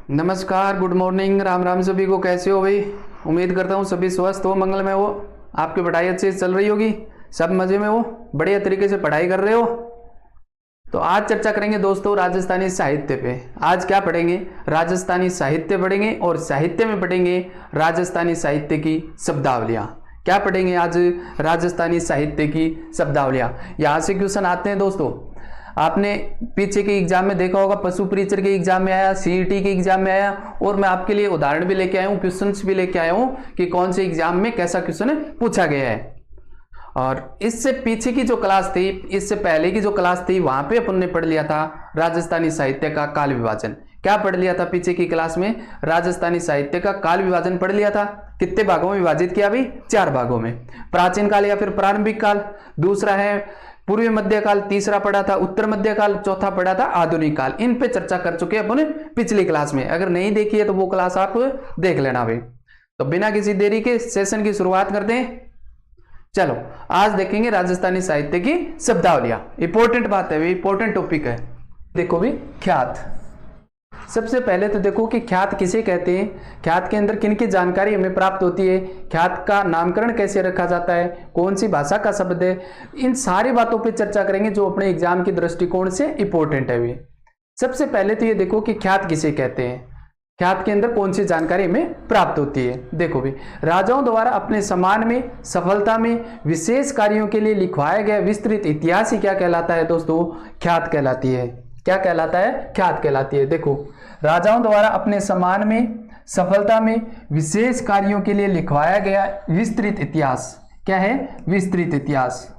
नमस्कार, good morning, Ram Ram सभी को। कैसे हो भाई? उम्मीद करता हूँ सभी स्वस्थ हो, मंगल में हो। आपकी पढ़ाई अच्छे से चल रही होगी, सब मज़े में हो, बढ़िया तरीके से पढ़ाई कर रहे हो। तो आज चर्चा करेंगे दोस्तों राजस्थानी साहित्य पे। आज क्या पढ़ेंगे? राजस्थानी साहित्य पढ़ेंगे और साहित्य में पढ़ेंगे राजस्थानी साहित्य की शब्दावलियाँ। क्या पढ़ेंगे आज? राजस्थानी साहित्य की शब्दावलियाँ। यहाँ से क्वेश्चन आते हैं दोस्तों। आपने पीछे के एग्जाम में देखा होगा, पशु परीक्षर के एग्जाम में आया, सीईटी के एग्जाम में आया, और मैं आपके लिए उदाहरण भी लेके आया हूँ, क्वेश्चंस भी लेके आया हूँ कि कौन से एग्जाम में कैसा क्वेश्चन पूछा गया है। और इससे पीछे की जो क्लास थी, इससे पहले की जो क्लास थी, वहां पे अपन ने पढ़ लिया था राजस्थानी साहित्य का काल विभाजन। क्या पढ़ लिया था पीछे की क्लास में? राजस्थानी साहित्य का काल विभाजन पढ़ लिया था। कितने भागों में विभाजित किया भाई? 4 भागों में। प्राचीन काल या फिर प्रारंभिक काल, दूसरा है पूर्वी मध्यकाल, तीसरा पढ़ा था उत्तर मध्यकाल, चौथा पढ़ा था आधुनिक काल। इन पे चर्चा कर चुके हैं अपन पिछली क्लास में। अगर नहीं देखी है तो वो क्लास आप देख लेना भाई। तो बिना किसी देरी के सेशन की शुरुआत करते हैं। चलो, आज देखेंगे राजस्थानी साहित्य की शब्दावलियां। इंपॉर्टेंट बात है, इंपॉर्टेंट टॉपिक है। देखो भी, ख्यात। सबसे पहले तो देखो कि ख्यात किसे कहते हैं, ख्यात के अंदर किन की जानकारी हमें प्राप्त होती है, ख्यात का नामकरण कैसे रखा जाता है, कौन सी भाषा का शब्द है। इन सारी बातों पे चर्चा करेंगे जो अपने एग्जाम के दृष्टिकोण से इंपॉर्टेंट है। वे सबसे पहले तो ये देखो कि ख्यात किसे कहते हैं, ख्यात के अंदर कौन सी जानकारी हमें प्राप्त होती है। देखो भी, राजाओं द्वारा अपने सम्मान में, सफलता में, विशेष कार्यों के लिए लिखवाया गया विस्तृत इतिहास ही क्या कहलाता है दोस्तों? ख्यात कहलाती है। क्या कहलाता है? ख्यात कहलाती है। देखो, राजाओं द्वारा अपने सम्मान में, सफलता में, विशेष कार्यों के लिए लिखवाया गया विस्तृत इतिहास क्या है? विस्तृत इतिहास।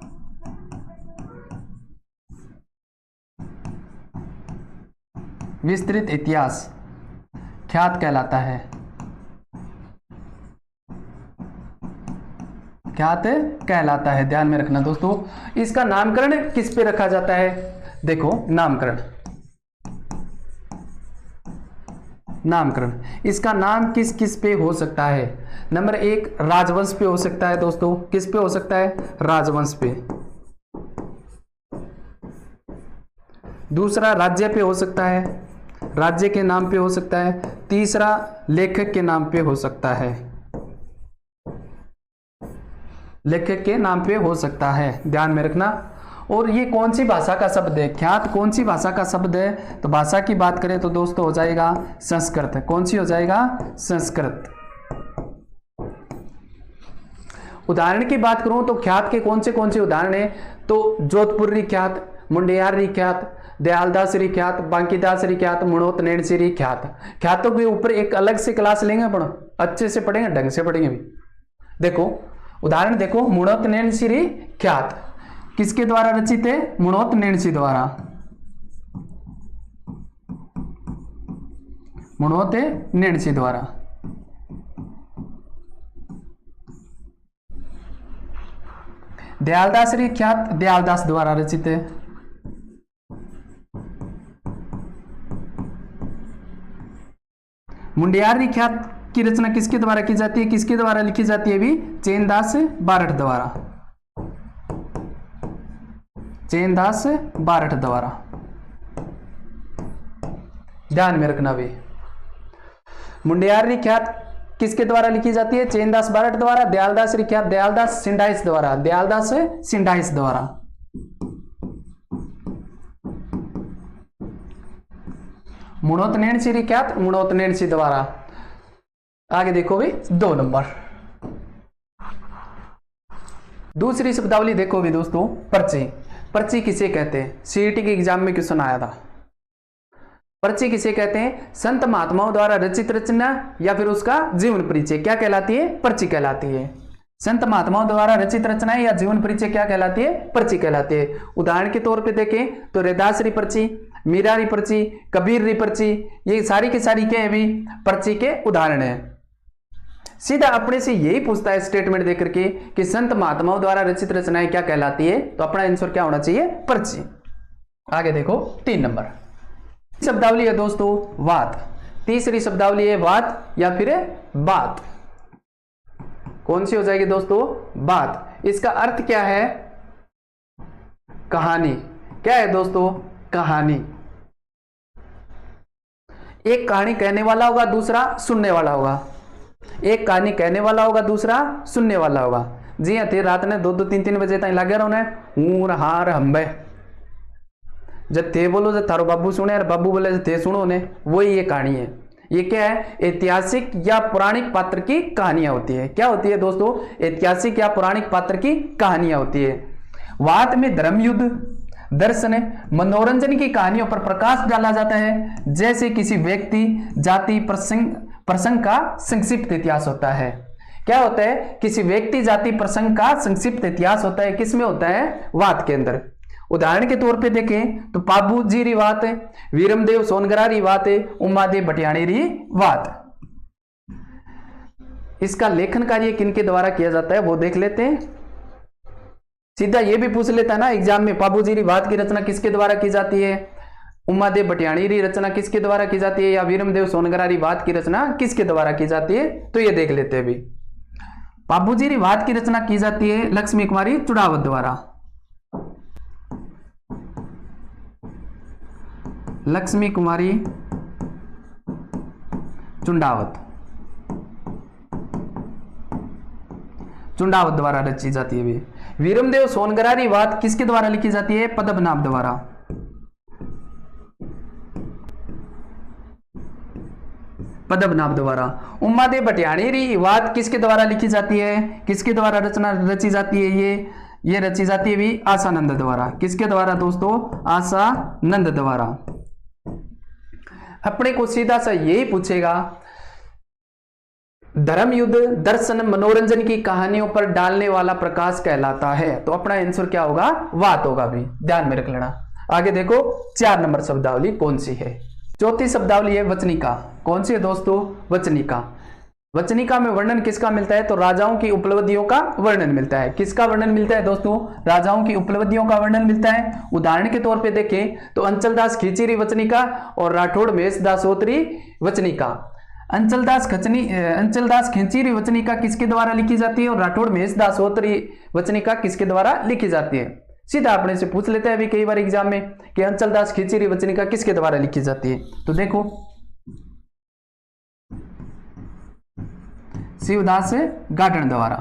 विस्तृत इतिहास ख्यात कहलाता है। ख्यात कहलाता है, ध्यान में रखना दोस्तों। इसका नामकरण किस पे रखा जाता है? देखो, नामकरण, नामकरण इसका नाम किस किस पे हो सकता है? नंबर 1, राजवंश पे हो सकता है दोस्तों। किस पे हो सकता है? राजवंश पे। दूसरा, राज्य पे हो सकता है, राज्य के नाम पे हो सकता है। तीसरा, लेखक के नाम पे हो सकता है, लेखक के नाम पे हो सकता है, ध्यान में रखना। और ये कौन सी भाषा का शब्द है? ख्यात कौन सी भाषा का शब्द है? तो भाषा की बात करें तो दोस्तों हो जाएगा संस्कृत। कौन सी हो जाएगा? संस्कृत। उदाहरण की बात करूं तो ख्यात के कौन से उदाहरण हैं? तो जोधपुरी ख्यात, मुंडियारी ख्यात, दयालदासरी ख्यात, बांकीदासरी ख्यात, मुणोत नैणसीरी ख्यात। ख्यातों के ऊपर एक अलग से क्लास लेंगे अपन, अच्छे से पढ़ेंगे, ढंग से पढ़ेंगे भी। देखो उदाहरण, देखो मुणोत नैणसीरी ख्यात किसके द्वारा रचित है? मुणोत नैणसी द्वारा। मुणोत नैणसी द्वारा। दयालदासरी ख्यात दयालदास द्वारा रचित है। मुंडियारी ख्यात की रचना किसके द्वारा की जाती है? किसके द्वारा लिखी जाती है? भी चैनदास बारठ द्वारा। चैनदास बारठ द्वारा, ध्यान में रखना भी। मुंडियारी ख्यात किसके द्वारा लिखी जाती है? चैनदास बारठ द्वारा। दयालदासरी ख्यात दयालदास सिंडाइस द्वारा, दयालदास सिंडाइस द्वारा। मुणोत नैणसीरी ख्यात मुणोत नैणसी द्वारा। आगे देखो भी, 2 नंबर। दूसरी शब्दावली देखो भी दोस्तों, पर्ची। पर्ची किसे कहते हैं? सीईटी के एग्जाम में क्वेश्चन आया था। पर्ची किसे कहते हैं? संत महात्माओं द्वारा रचित रचना या फिर उसका जीवन परिचय क्या कहलाती है? पर्ची कहलाती है। संत महात्माओं द्वारा रचित रचनाएं या जीवन परिचय क्या कहलाती है? पर्ची कहलाती है। उदाहरण के तौर पे देखें तो रैदासरी पर्ची, मीरारी पर्ची, कबीररी पर्ची, ये सारी की सारी क्या है भी? पर्ची के उदाहरण है। सीधा अपने से यही पूछता है स्टेटमेंट देकर के कि संत महात्माओं द्वारा रचित रचनाएं क्या कहलाती है, तो अपना आंसर क्या होना चाहिए? पर्ची। आगे देखो, 3 नंबर शब्दावली है दोस्तों, वात। तीसरी शब्दावली है वात या फिर बात। कौन सी हो जाएगी दोस्तों? बात। इसका अर्थ क्या है? कहानी। क्या है दोस्तों? कहानी। एक कहानी कहने वाला होगा, दूसरा सुनने वाला होगा। एक कहानी कहने वाला होगा, दूसरा सुनने वाला होगा। जी हाँ, थे रात ने 2-2 3-3 बजे तक लगे रहो हूर हार हम्बे, जब थे बोलो जब थारो बाबू सुने और बाबू बोले जब थे सुनो ने, वही ये कहानी है। ये क्या है? ऐतिहासिक या पौराणिक पात्र की कहानियां होती है। क्या होती है दोस्तों? ऐतिहासिक या पौराणिक पात्र की कहानियां होती है। वाद में धर्म युद्ध, दर्शन, मनोरंजन की कहानियों पर प्रकाश डाला जाता है, जैसे किसी व्यक्ति, जाति, प्रसंग का संक्षिप्त इतिहास होता है। क्या होता है? किसी व्यक्ति, जाति, प्रसंग का संक्षिप्त इतिहास होता है। किसमें होता है? वाद के अंदर। उदाहरण के तौर पे देखें तो पाबूजी री वात, वीरमदेव सोनगरा री वात, उमादेव भटियाणी री वात। इसका लेखन कार्य किनके द्वारा किया जाता है वो देख लेते हैं। सीधा ये भी पूछ लेता है ना एग्जाम में, पाबूजी री वात की रचना किसके द्वारा की जाती है, उमादेव भटियाणी री रचना किसके द्वारा की जाती है, या वीरमदेव सोनगरा री वात की रचना किसके द्वारा की जाती है। तो ये देख लेते हैं अभी। पाबूजी री वात की रचना की जाती है लक्ष्मी कुमारी चुड़ावत द्वारा। लक्ष्मी कुमारी चुंडावत द्वारा रची जाती है। वीरमदेव सोनगरा री वात किसके द्वारा लिखी जाती है? पद्मनाभ द्वारा। पद्मनाभ द्वारा। उमादेव भटियाणी री वात किसके द्वारा लिखी जाती है? किसके द्वारा रचना रची जाती है? ये रची जाती है भी आसानंद द्वारा। किसके द्वारा दोस्तों? आसानंद द्वारा। अपने को सीधा सा यही पूछेगा, धर्म युद्ध, दर्शन, मनोरंजन की कहानियों पर डालने वाला प्रकाश कहलाता है। तो अपना आंसर क्या होगा? वात होगा भी, ध्यान में रख लेना। आगे देखो 4 नंबर शब्दावली कौन सी है। चौथी शब्दावली है वचनिका। कौन सी है दोस्तों? वचनिका। वचनिका में वर्णन किसका मिलता है? तो राजाओं की उपलब्धियों का वर्णन मिलता है। किसका वर्णन मिलता है दोस्तों? राजाओं की उपलब्धियों का वर्णन मिलता है। उदाहरण के तौर पे देखें तो अंचलदास खींचीरी वचनिका और राठौड़ महेश दासोत्री वचनिका। अंचलदास खींचीरी वचनिका किसके द्वारा लिखी जाती है और राठौड़ महेश दासोत्री वचनिका किसके द्वारा लिखी जाती है? सीधा अपने से पूछ लेते हैं अभी कई बार एग्जाम में कि अंचलदास खींचीरी वचनिका किसके द्वारा लिखी जाती है। तो देखो शिवदास गाडण द्वारा।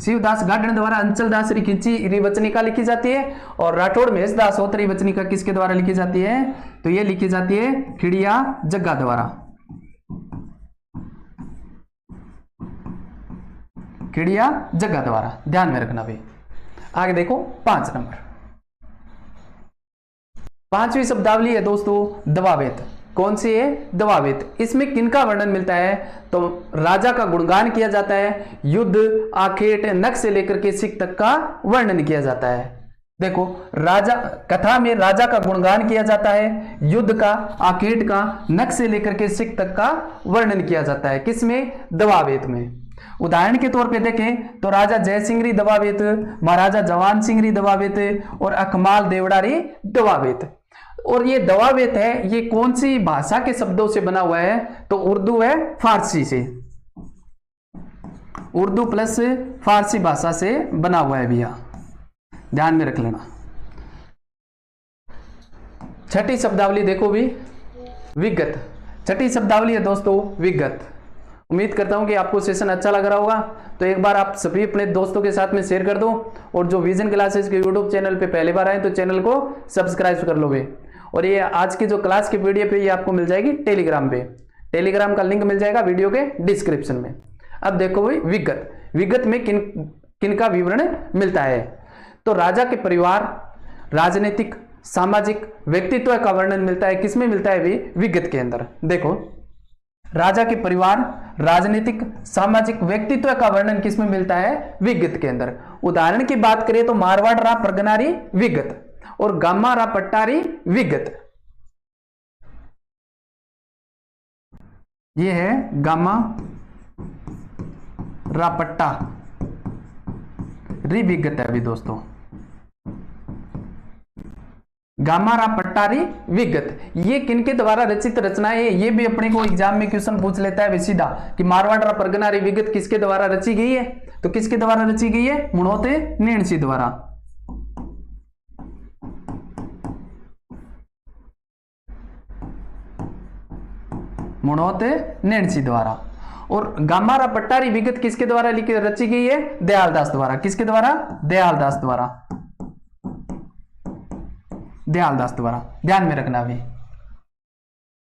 शिवदास गाडण द्वारा अंचलदास री खींची वचनिका लिखी जाती है और राठौड़ महेश दासोत्री वचनिका किसके द्वारा लिखी जाती है? तो ये लिखी जाती है खिड़िया जग्गा द्वारा। खिड़िया जग्गा द्वारा, ध्यान में रखना भाई। आगे देखो 5 नंबर। 5वीं शब्दावली है दोस्तों दवावेत। कौन सी है? दवावेत। इसमें किनका वर्णन मिलता है? तो राजा का गुणगान किया जाता है। युद्ध, आखेट, नख से लेकर के सिख तक का वर्णन किया जाता है। देखो राजा कथा में राजा का गुणगान किया जाता है, युद्ध का, आखेट का, नख से लेकर के सिख तक का वर्णन किया जाता है। किसमें? दवावेत में। उदाहरण के तौर पे देखें तो राजा जय सिंह री दवावेत, महाराजा जवान सिंह री दवावेत और अकमाल देवड़ा री दवावेत। और ये दवावेत है, ये कौन सी भाषा के शब्दों से बना हुआ है? तो उर्दू है फारसी से। उर्दू प्लस फारसी भाषा से बना हुआ है भैया, ध्यान में रख लेना। 6ठी शब्दावली देखो भी, विगत। 6ठी शब्दावली है दोस्तों विगत। उम्मीद करता हूं कि आपको सेशन अच्छा लग रहा होगा। तो एक बार आप सभी अपने दोस्तों के साथ में शेयर कर दो और जो विजन क्लासेस के यूट्यूब चैनल पे पहली बार आए तो चैनल को सब्सक्राइब कर लोगे। और ये आज की जो क्लास की पीडीएफ है ये आपको मिल जाएगी टेलीग्राम पे। टेलीग्राम का लिंक मिल जाएगा वीडियो के डिस्क्रिप्शन में। अब देखो भाई विगत। विगत में किनका विवरण मिलता है? तो राजा के परिवार, राजनीतिक, सामाजिक, व्यक्तित्व का वर्णन मिलता है। किसमें मिलता है भी? विगत के अंदर। देखो राजा के परिवार, राजनीतिक, सामाजिक, व्यक्तित्व का वर्णन किसमें मिलता है? विगत के अंदर। उदाहरण की बात करें तो मारवाड़ रा परगनारी विगत और गामा रा पट्टारी विगत। ये है गामा रा पट्टा री विगत है अभी दोस्तों। गामारा पट्टारी विगत। ये किनके द्वारा रचित रचनाएं है? ये भी अपने को एग्जाम में क्वेश्चन पूछ लेता है सीधा कि मारवाड़ परगनारी विगत किसके द्वारा रची गई है? तो किसके द्वारा रची गई है? मुणोते नीणसी द्वारा। मुणोत नैणसी द्वारा। और गामारा पट्टारी विगत किसके द्वारा लिखी रची गई है? दयालदास द्वारा। किसके द्वारा? दयालदास द्वारा। दयालदास द्वारा, ध्यान में रखना भी।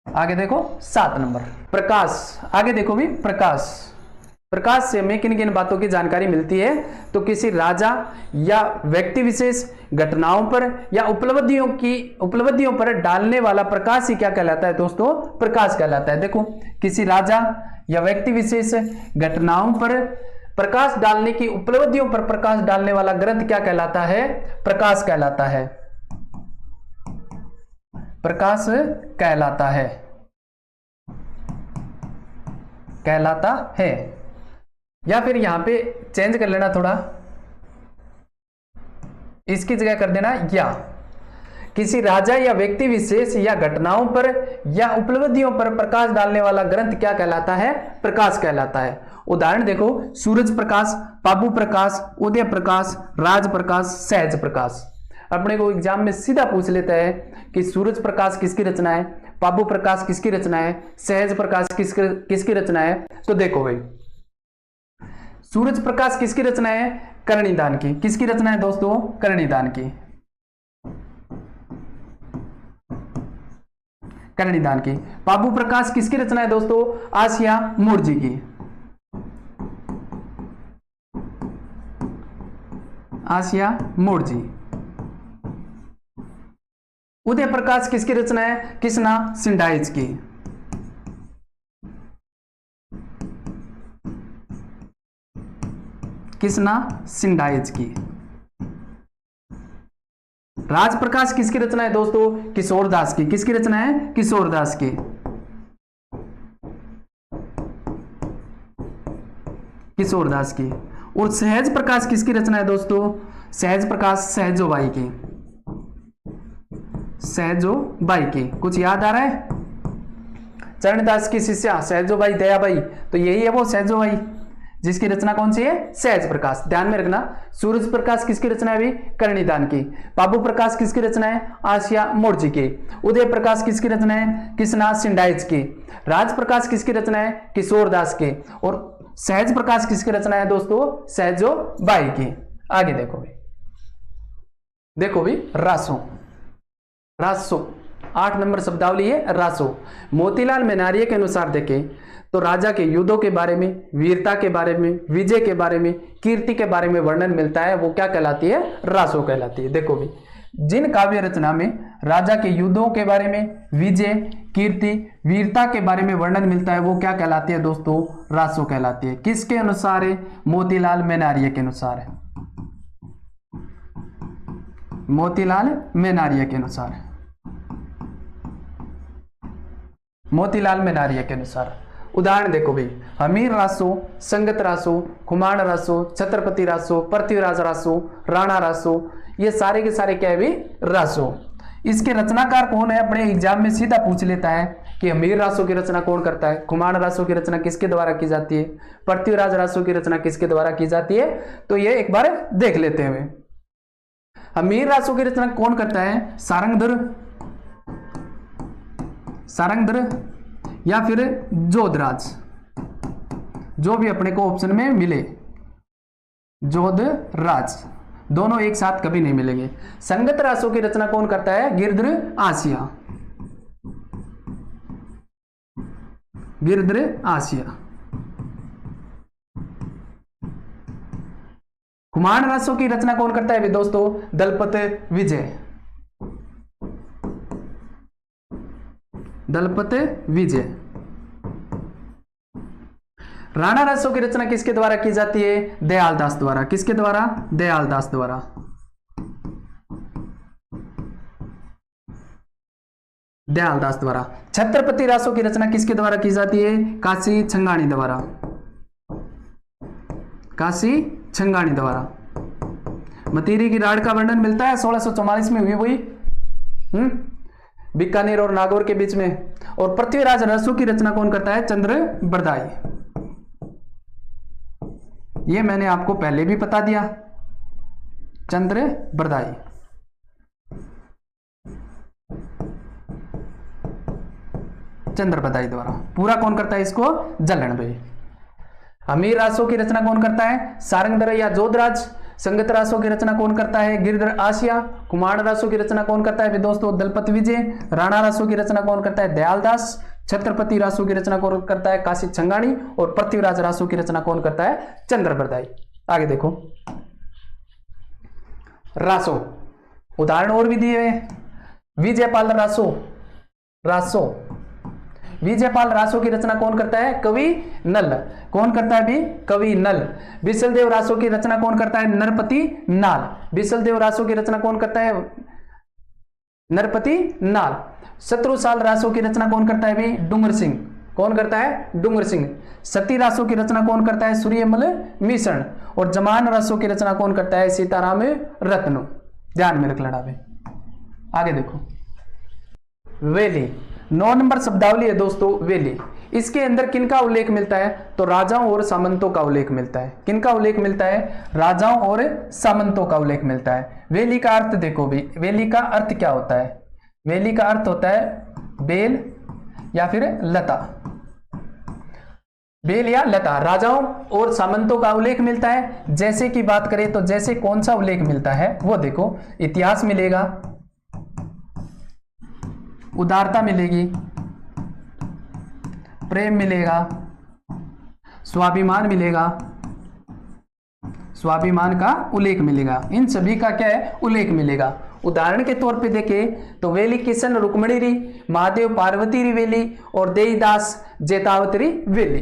आगे देखो 7 नंबर प्रकाश। आगे देखो भी प्रकाश। प्रकाश से हमें किन किन बातों की जानकारी मिलती है? तो किसी राजा या व्यक्ति विशेष घटनाओं पर या उपलब्धियों पर डालने वाला प्रकाश ही क्या कहलाता है दोस्तों? प्रकाश कहलाता है। देखो, किसी राजा या व्यक्ति विशेष घटनाओं पर प्रकाश डालने की उपलब्धियों पर प्रकाश डालने वाला ग्रंथ क्या कहलाता है? प्रकाश कहलाता है। प्रकाश कहलाता है, कहलाता है। या फिर यहां पे चेंज कर लेना थोड़ा, इसकी जगह कर देना या। किसी राजा या व्यक्ति विशेष या घटनाओं पर या उपलब्धियों पर प्रकाश डालने वाला ग्रंथ क्या कहलाता है? प्रकाश कहलाता है। उदाहरण देखो, सूरज प्रकाश, पाबू प्रकाश, उदय प्रकाश, राज प्रकाश, सहज प्रकाश। अपने को एग्जाम में सीधा पूछ लेता है कि सूरज प्रकाश किसकी रचना है, पाबू प्रकाश किसकी रचना है, सहज प्रकाश किसकी रचना है। तो देखो भाई, सूरज प्रकाश किसकी रचना है? कर्णिदान की। किसकी रचना है दोस्तों? कर्णिदान की। कर्णिदान की। पाबू प्रकाश किसकी रचना है दोस्तों? आसिया मूर्जी की। आसिया मूर्जी। उदय प्रकाश किसकी रचना है? कृष्णा सिंडाइज की। कृष्णा सिंडाइज की। राज प्रकाश किसकी रचना है दोस्तों? किशोरदास की। किसकी रचना है? किशोरदास की। किशोरदास की। और सहज प्रकाश किसकी रचना है दोस्तों? सहज प्रकाश सहजोबाई की। सहजोबाई की। कुछ याद आ रहा है? चरणदास की शिष्या सहजोबाई दयाबाई, तो यही है वो सहजोबाई, जिसकी रचना कौन सी है? सहज प्रकाश। ध्यान में रखना, सूरज प्रकाश किसकी रचना है? भी कर्णिदान की। पाबू प्रकाश किसकी रचना है? आसिया मोर्जी की। उदय प्रकाश किसकी रचना है? कृष्णा सिंडाइज की। राज प्रकाश किसकी रचना है? किशोरदास की। और सहज प्रकाश किसकी रचना है दोस्तों? सहजोबाई की। आगे देखो भी, देखो भी रासो। रासो 8 नंबर शब्दावली है रासो। मोतीलाल मेनारिया के अनुसार देखें तो राजा के युद्धों के बारे में, वीरता के बारे में, विजय के बारे में, कीर्ति के बारे में वर्णन मिलता है, वो क्या कहलाती है? रासो कहलाती है। देखो भी, जिन काव्य रचना में राजा के युद्धों के बारे में, विजय, कीर्ति, वीरता के बारे में वर्णन मिलता है, वो क्या कहलाती है दोस्तों? रासो कहलाती है। किसके अनुसार है? मोतीलाल मेनारिया के अनुसार है। मोतीलाल मेनारिया के अनुसार। मोतीलाल मेनारिया के अनुसार। उदाहरण देखो भाई, हमीर रासो, संगत रासो, खुमान रासो, छत्रपति रासो, पृथ्वीराज रासो, राणा रासो, ये सारे के सारे क्या है भी? रासो। इसके रचनाकार कौन है? अपने एग्जाम में सीधा पूछ लेता है कि हमीर रासो की रचना कौन करता है, खुमान रासो की रचना किसके द्वारा की जाती है, पृथ्वीराज रासो की रचना किसके द्वारा की जाती है। तो ये एक बार देख लेते हैं। हमीर रासो की रचना कौन करता है? सारंगधर या फिर जोधराज, जो भी अपने को ऑप्शन में मिले। जोधराज, दोनों एक साथ कभी नहीं मिलेंगे। संगत रासो की रचना कौन करता है? गिरधर आसिया। गिरधर आसिया। खुमान रासो की रचना कौन करता है दोस्तों? दलपत विजय। दलपत विजय। राणा रासो की रचना किसके द्वारा की जाती है? दयालदास द्वारा। किसके द्वारा? दयालदास द्वारा। दयालदास द्वारा। छत्रपति रासो की रचना किसके द्वारा की जाती है? काशी छंगाणी द्वारा। काशी छंगाणी द्वारा। मतीरी की राड़ का वर्णन मिलता है 1644 में हुई वही बीकानेर और नागौर के बीच में। और पृथ्वीराज रासो की रचना कौन करता है? चंद्र बरदाई। ये मैंने आपको पहले भी बता दिया, चंद्र बरदाई। चंद्र बदाई द्वारा। पूरा कौन करता है इसको? जलन भाई। अमीर रासों की रचना कौन करता है? सारंगधर या जोधराज। संगत रासों की रचना कौन करता है? गिरिधर आसिया। कुमार रासों की रचना कौन करता है दोस्तों? दलपत विजय। राणा रासों की रचना कौन करता है? दयालदास। छत्रपति रासों की रचना कौन करता है? काशी छंगाणी। और पृथ्वीराज रासों की रचना कौन करता है? चंद्र बरदाई। आगे देखो रासो, उदाहरण और भी दिए हुए। विजयपाल रासो, रासो विजयपाल रासो की रचना कौन करता है? कवि नल। कौन करता है भी? कवि नल। बिसलदेव रासो की रचना कौन करता है? नरपति नाल। बिसलदेव रासो की रचना कौन करता है? नरपति नाल। शत्रुसाल रासो की रचना कौन करता है भी? डूंगर सिंह। कौन करता है? डूंगर सिंह। सती रासो की रचना कौन करता है? सूर्यमल मिश्रण। और जमान रासो की रचना कौन करता है? सीताराम रत्नो। ध्यान में रख लेना भाई। आगे देखो वेली, 9 नंबर शब्दावली है दोस्तों वेली। इसके अंदर किनका उल्लेख मिलता है? तो राजाओं और सामंतों का उल्लेख मिलता है। किनका उल्लेख मिलता है? राजाओं और सामंतों का उल्लेख मिलता है। वेली का अर्थ देखो भी, वेली का अर्थ क्या होता है? वेली का अर्थ होता है बेल या फिर लता। बेल या लता। राजाओं और सामंतों का उल्लेख मिलता है। जैसे की बात करें तो जैसे कौन सा उल्लेख मिलता है वो देखो, इतिहास मिलेगा, उदारता मिलेगी, प्रेम मिलेगा, स्वाभिमान मिलेगा, स्वाभिमान का उल्लेख मिलेगा। इन सभी का क्या है? उल्लेख मिलेगा। उदाहरण के तौर पे देखें तो वेली किशन रुक्मणी री, महादेव पार्वती री वेली और देईदास जेतावत री वेली।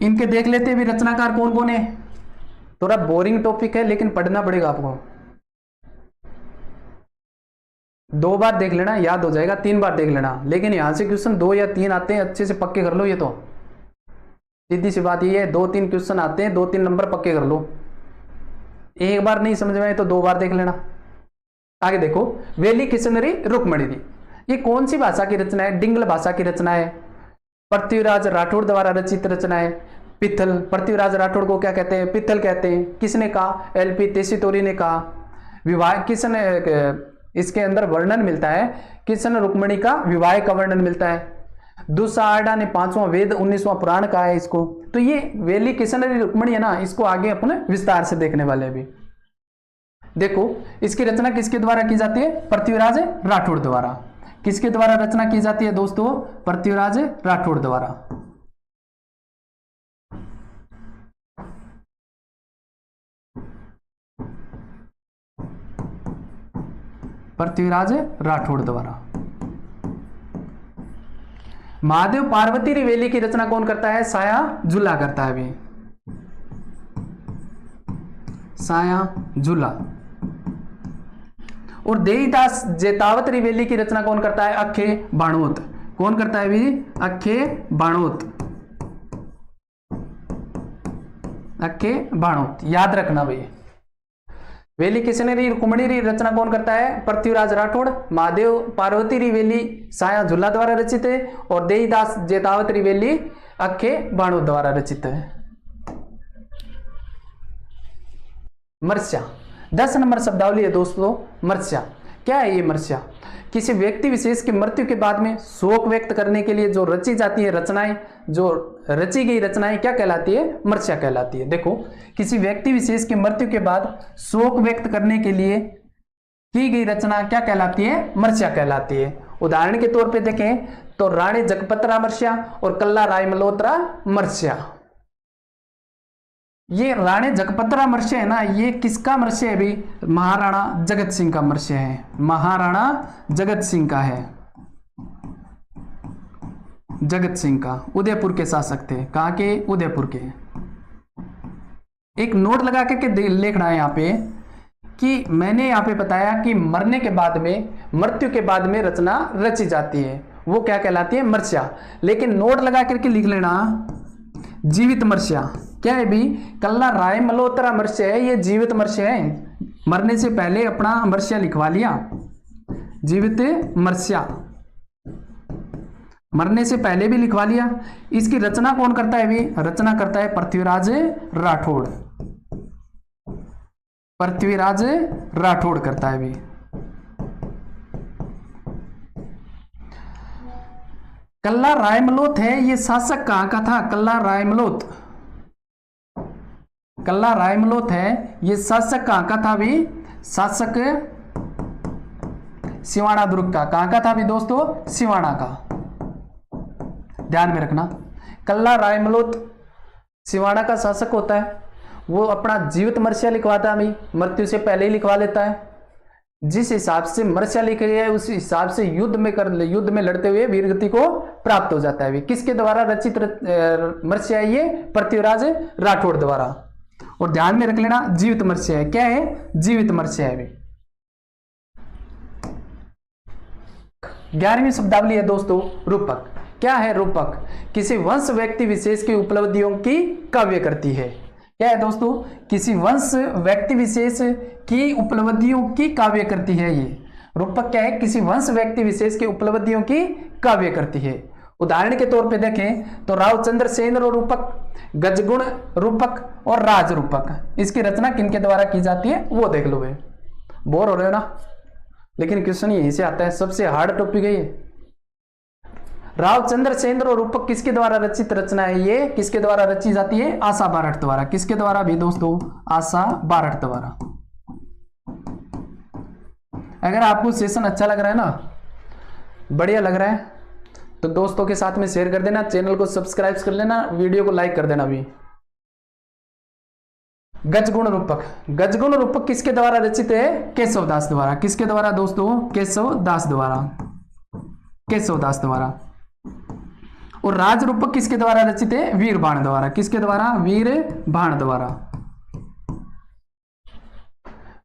इनके देख लेते भी रचनाकार कौन कौन है। थोड़ा बोरिंग टॉपिक है लेकिन पढ़ना पड़ेगा आपको। 2 बार देख लेना, याद हो जाएगा। 3 बार देख लेना, लेकिन यहां से क्वेश्चन 2 या 3 आते हैं, अच्छे से पक्के कर लो। ये तो सीधी सी बात ये है, 2-3 क्वेश्चन आते हैं, 2-3 नंबर पक्के कर लो। एक बार नहीं समझ में आए तो 2 बार देख लेना। आगे देखो वेली किशनरी रुक्मणी री, ये कौन सी भाषा की रचना है? डिंगल भाषा की रचना है। पृथ्वीराज राठौड़ द्वारा रचित रचना है। पिथल, पृथ्वीराज राठौड़ को क्या कहते हैं? पिथल कहते हैं। किसने कहा? एलपी तेसीतोरी ने कहा। विवाह किसने, इसके अंदर वर्णन मिलता है, किशन रुक्मणी का विवाह का वर्णन मिलता है। दुसारडा ने 5वां वेद 19वां पुराण कहा है इसको। तो ये वेली किशनरी रुक्मणी है ना, इसको आगे अपने विस्तार से देखने वाले भी। देखो इसकी रचना किसके द्वारा की जाती है? पृथ्वीराज राठौड़ द्वारा। किसके द्वारा रचना की जाती है दोस्तों? पृथ्वीराज राठौड़ द्वारा। पृथ्वीराज राठौड़ द्वारा। महादेव पार्वती रिवेली की रचना कौन करता है? साया झूला करता है भी, साया झूला। और देईदास जेतावत रिवेली की रचना कौन करता है? अखे बाणोत। कौन करता है भी? अखे बाणोत। अखे बाणोत, याद रखना भाई। वेली किशनरी रुक्मणी री रचना कौन करता है? पृथ्वीराज राठौड़। महादेव पार्वती री वेली साया झूला द्वारा रचित है। और देईदास जेतावत री वेली अखे बाणोत द्वारा रचित है। मर्स्या, 10 नंबर शब्दावली है दोस्तों मर्स्या। क्या है ये मर्स्या? किसी व्यक्ति विशेष की मृत्यु के बाद में शोक व्यक्त करने के लिए जो रची जाती है रचनाएं, जो रची गई रचनाएं क्या कहलाती है? मर्स्या कहलाती है। देखो किसी व्यक्ति विशेष की मृत्यु के बाद शोक व्यक्त करने के लिए की गई रचना क्या कहलाती है? मर्स्या कहलाती है। उदाहरण के तौर पे देखें तो रानी जगपत्रा मर्स्या और कल्ला राय मल्होत्रा मर्स्या। ये राणी जगपत्रा मर्स्य है ना, ये किसका मर्स्य है भी? महाराणा जगत सिंह का मर्स्य है। महाराणा जगत सिंह का है। जगत सिंह का, उदयपुर के शासक थे। कहां के? उदयपुर के। एक नोट लगा के लिखना है यहाँ पे कि मैंने यहाँ पे बताया कि मरने के बाद में, मृत्यु के बाद में रचना रची जाती है, वो क्या कहलाती है? मर्स्या। लेकिन नोट लगा करके लिख लेना जीवित मर्स्या। क्या है भी? कल्ला राय मल्होत्रा मर्स्य है, ये जीवित मर्स्य है। मरने से पहले अपना मर्स्य लिखवा लिया, जीवित मर्स्या। मरने से पहले भी लिखवा लिया। इसकी रचना कौन करता है भी? रचना करता है पृथ्वीराज राठौड़। पृथ्वीराज राठौड़ करता है भी। कल्ला रायमलोथ है, ये शासक कहां का था? कल्ला रायमलोथ, कल्ला रायमलोथ है, ये शासक कहां का था भी? शासक सिवाना दुर्ग का। कहां का था भी दोस्तों? सिवाना का। ध्यान में रखना, कल्ला रायमलोथ सिवाना का शासक होता है। वो अपना जीवित मर्सिया लिखवाता है भाई, मृत्यु से पहले ही लिखवा लेता है। जिस हिसाब से मर्सिया लिखा गया है उस हिसाब से युद्ध में लड़ते हुए वीरगति को प्राप्त हो जाता है। किसके द्वारा रचित मर्सिया है ये? पृथ्वीराज राठौड़ द्वारा। और ध्यान में रख लेना, जीवित मर्सिया है। क्या है? जीवित मर्सिया है। 11वीं शब्दावली है दोस्तों, रूपक। क्या है रूपक? किसी वंश व्यक्ति विशेष की उपलब्धियों की काव्य करती है। क्या है दोस्तों? किसी वंश व्यक्ति विशेष की उपलब्धियों की काव्य करती है ये रूपक। क्या है? किसी वंश व्यक्ति विशेष की उपलब्धियों की काव्य करती है। उदाहरण के तौर पे देखें तो रावचंद्र सेन रूपक, गजगुण रूपक और राज रूपक, इसकी रचना किनके द्वारा की जाती है वो देख लो। भाई बोर हो रहे हो ना, लेकिन क्वेश्चन यहीं से आता है, सबसे हार्ड टॉपिक है ये। रावचंद्र सेन रूपक किसके द्वारा रचित रचना है? ये किसके द्वारा रची जाती है? आशा बारठ द्वारा। किसके द्वारा भी दोस्तों? आशा बारठ द्वारा। अगर आपको सेशन अच्छा लग रहा है ना, बढ़िया लग रहा है, तो दोस्तों के साथ में शेयर कर देना, चैनल को सब्सक्राइब कर लेना, वीडियो को लाइक कर देना भी। गजगुण रूपक, गजगुण रूपक किसके द्वारा रचित है? केशवदास द्वारा। किसके द्वारा दोस्तों? केशवदास द्वारा, केशवदास द्वारा। और राज रूपक किसके द्वारा रचित है? वीरबाण द्वारा। किसके द्वारा? वीरबाण द्वारा।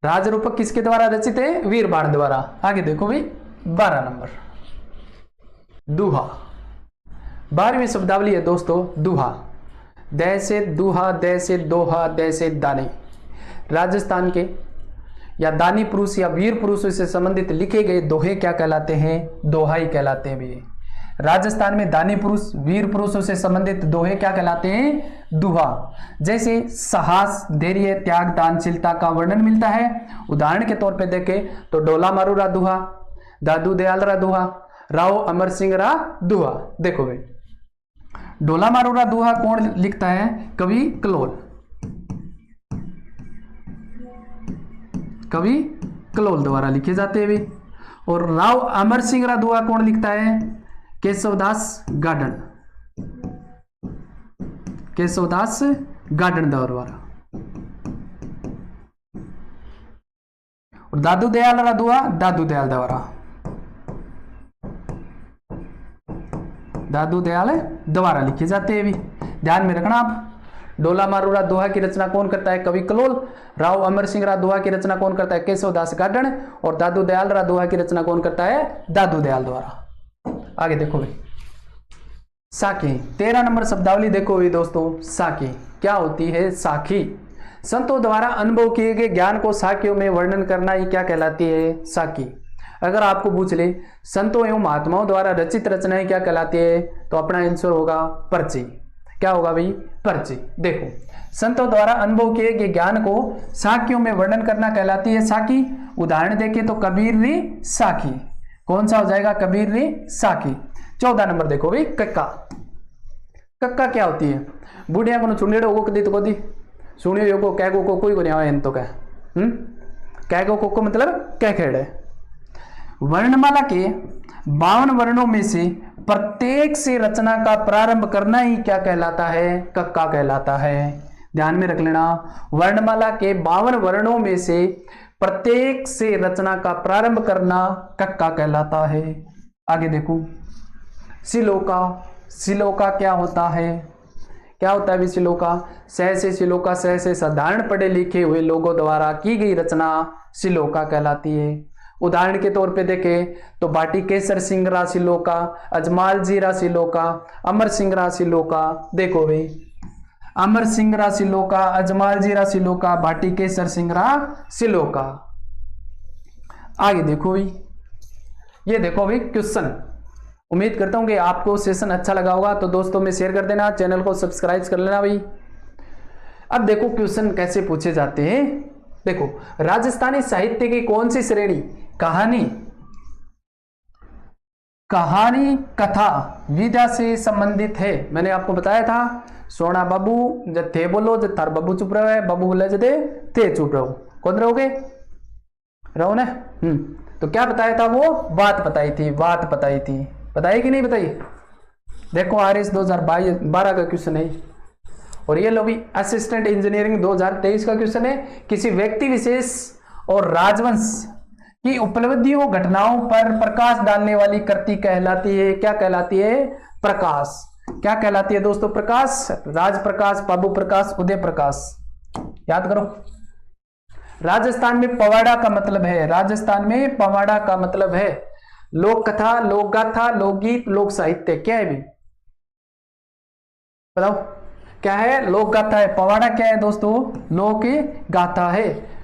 राज रूपक किसके द्वारा रचित है? वीरबाण द्वारा। आगे देखो भाई 12 नंबर, दुहा। 12वीं शब्दावली है दोस्तों, दुहा। दै से दुहा, दै से दोहा, दै से दानी। राजस्थान के या दानी पुरुष या वीर पुरुषों से संबंधित लिखे गए दोहे क्या कहलाते हैं? दोहाई कहलाते हैं भी। राजस्थान में दानी पुरुष, वीर पुरुषों से संबंधित दोहे क्या कहलाते हैं? दुहा। जैसे साहस, धैर्य, त्याग, दानशीलता का वर्णन मिलता है। उदाहरण के तौर पे देखें तो डोला मारूरा दुहा, दादू दयालरा दुहा, राव अमर सिंह रा दुहा। देखो भाई डोला मारूरा दुहा कौन लिखता है? कवि कलोल, कवि कलोल द्वारा लिखे जाते हैं भी। और राव अमर सिंह रा दुहा कौन लिखता है? केशवदास गार्डन, केशवदास गार्डन द्वारा। और दादू दयाल रा दुआ, दादू दयाल द्वारा, दादू दयाल द्वारा लिखे जाते हैं भी। ध्यान में रखना आप। डोला मारूरा दोहा की रचना कौन करता है? कवि कलोल। राव अमर सिंह रा दोहा की रचना कौन करता है? केशवदास गार्डन। और दादू दयाल रा दोहा की रचना कौन करता है? दादू दयाल द्वारा। आगे देखो भाई साखी। 13 नंबर शब्दावली देखो भाई दोस्तों, साखी क्या होती है? साखी संतों द्वारा अनुभव किए गए ज्ञान को साखियों में वर्णन करना ही क्या कहलाती है? साखी। अगर आपको पूछ ले संतों एवं महात्माओं द्वारा रचित रचनाएं क्या कहलाती है, तो अपना आंसर होगा पर्ची। क्या होगा भाई? पर्ची। देखो संतों द्वारा अनुभव किए गए ज्ञान को साखियों में वर्णन करना कहलाती है साखी। उदाहरण देखें तो कबीर री साखी। कौन सा हो जाएगा? कबीर री साखी। 14 नंबर देखो भाई कक्का। कक्का क्या होती है? बुढ़िया को चुनेड़ो को दी तो को दी सुनियो योगो कैगो को कोई को नहीं आवे तो कैगो को मतलब क्या खेड़े। वर्णमाला के 52 वर्णों में से प्रत्येक से रचना का प्रारंभ करना ही क्या कहलाता है? कक्का कहलाता है। ध्यान में रख लेना, वर्णमाला के 52 वर्णों में से प्रत्येक से रचना का प्रारंभ करना कक्का कहलाता है। आगे देखो सिलोका। सिलोका क्या होता है? क्या होता है सिलोका? सह से सिलोका, सह से साधारण पढ़े लिखे हुए लोगों द्वारा की गई रचना सिलोका कहलाती है। उदाहरण के तौर पे देखें तो बाटी केसर सिंह रा सिलोका, अजमाल जी रा सिलोका, अमर सिंह रा सिलोका। देखो भाई अमर सिंह रा सिलोका, अजमाल जी रा सिलोका, बाटी केसर सिंह रा सिलोका। आगे देखो भाई, ये देखो भाई क्वेश्चन। उम्मीद करता हूं कि आपको सेशन अच्छा लगा होगा, तो दोस्तों में शेयर कर देना, चैनल को सब्सक्राइब कर लेना भाई। अब देखो क्वेश्चन कैसे पूछे जाते हैं। देखो राजस्थानी साहित्य की कौन सी श्रेणी, कहानी, कहानी कथा विधा से संबंधित है। मैंने आपको बताया था सोना बाबू जब थे बोलो, जब थार बाबू चुप रहे, बाबू बोले जदे थे चुप रहो, कौन रहोगे, रहो ना। तो क्या बताया था, वो बात बताई थी, बात बताई थी, बताई कि नहीं बताई। देखो आरएस 2012 का क्वेश्चन है। और ये लो भी असिस्टेंट इंजीनियरिंग 2023 का क्वेश्चन है। किसी व्यक्ति विशेष और राजवंश की उपलब्धियों घटनाओं पर प्रकाश डालने वाली कृति कहलाती है, क्या कहलाती है, प्रकाश। क्या कहलाती है दोस्तों, प्रकाश। राज प्रकाश, बाबू प्रकाश, उदय प्रकाश, याद करो। राजस्थान में पवाड़ा का मतलब है, राजस्थान में पवाड़ा का मतलब है लोक कथा, लोक गाथा, लोकगीत, लोक साहित्य। क्या है भी बताओ, क्या है, लोक गाथा है। पवाड़ा क्या है दोस्तों, लोक गाथा है।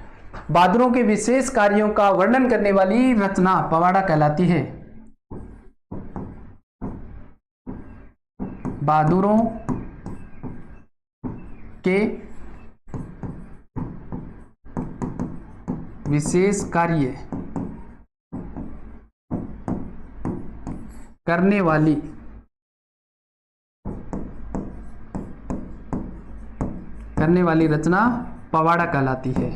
बहादुरों के विशेष कार्यों का वर्णन करने वाली रचना पवाड़ा कहलाती है। बहादुरों के विशेष कार्य करने वाली रचना पवाड़ा कहलाती है।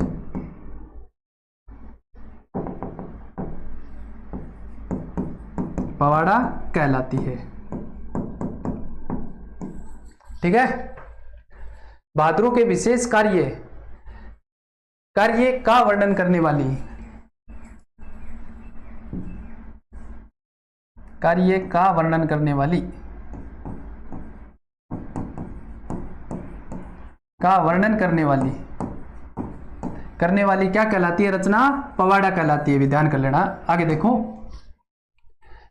पवाड़ा कहलाती है, ठीक है। बहादुरों के विशेष कार्य का वर्णन करने वाली, कार्य का वर्णन करने वाली, का वर्णन करने वाली क्या कहलाती है, रचना पवाड़ा कहलाती है। ध्यान कर लेना। आगे देखो,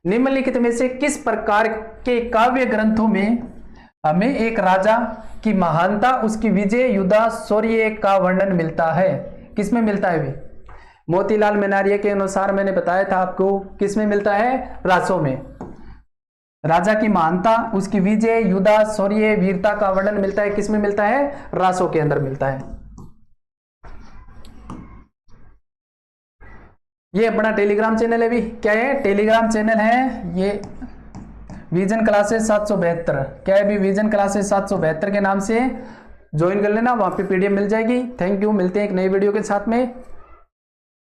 निम्नलिखित में से किस प्रकार के काव्य ग्रंथों में हमें एक राजा की महानता, उसकी विजय, युद्ध, शौर्य का वर्णन मिलता है। किसमें मिलता है भी, मोतीलाल मेनारिया के अनुसार मैंने बताया था आपको, किसमें मिलता है, रासों में। राजा की महानता, उसकी विजय, युद्ध, शौर्य, वीरता का वर्णन मिलता है, किसमें मिलता है, रासों के अंदर मिलता है। ये अपना टेलीग्राम चैनल है भी, क्या है, टेलीग्राम चैनल है ये, विजन क्लासेस 772। क्या है भी, विजन क्लासेस 772 के नाम से ज्वाइन कर लेना, वहां पे पीडीएफ मिल जाएगी। थैंक यू, मिलते हैं एक नई वीडियो के साथ में।